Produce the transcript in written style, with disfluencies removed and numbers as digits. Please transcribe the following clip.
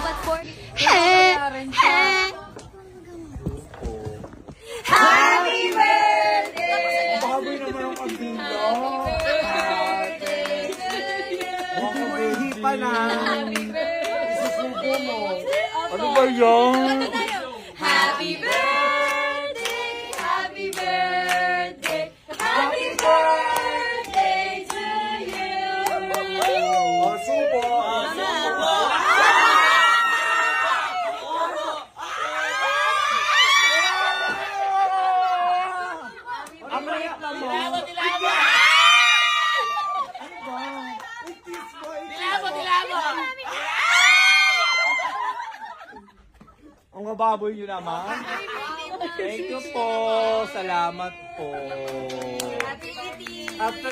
but for Happy birthday! Baboy naman ang kandila. Hindi mo ihipa na. Isusubo mo. Ano ba yan? Happy birthday! Happy birthday! Happy birthday to you! Oh, subo. Ang layap na mo. Dilabo! Ang baboy nyo naman. Thank you po. Salamat po. After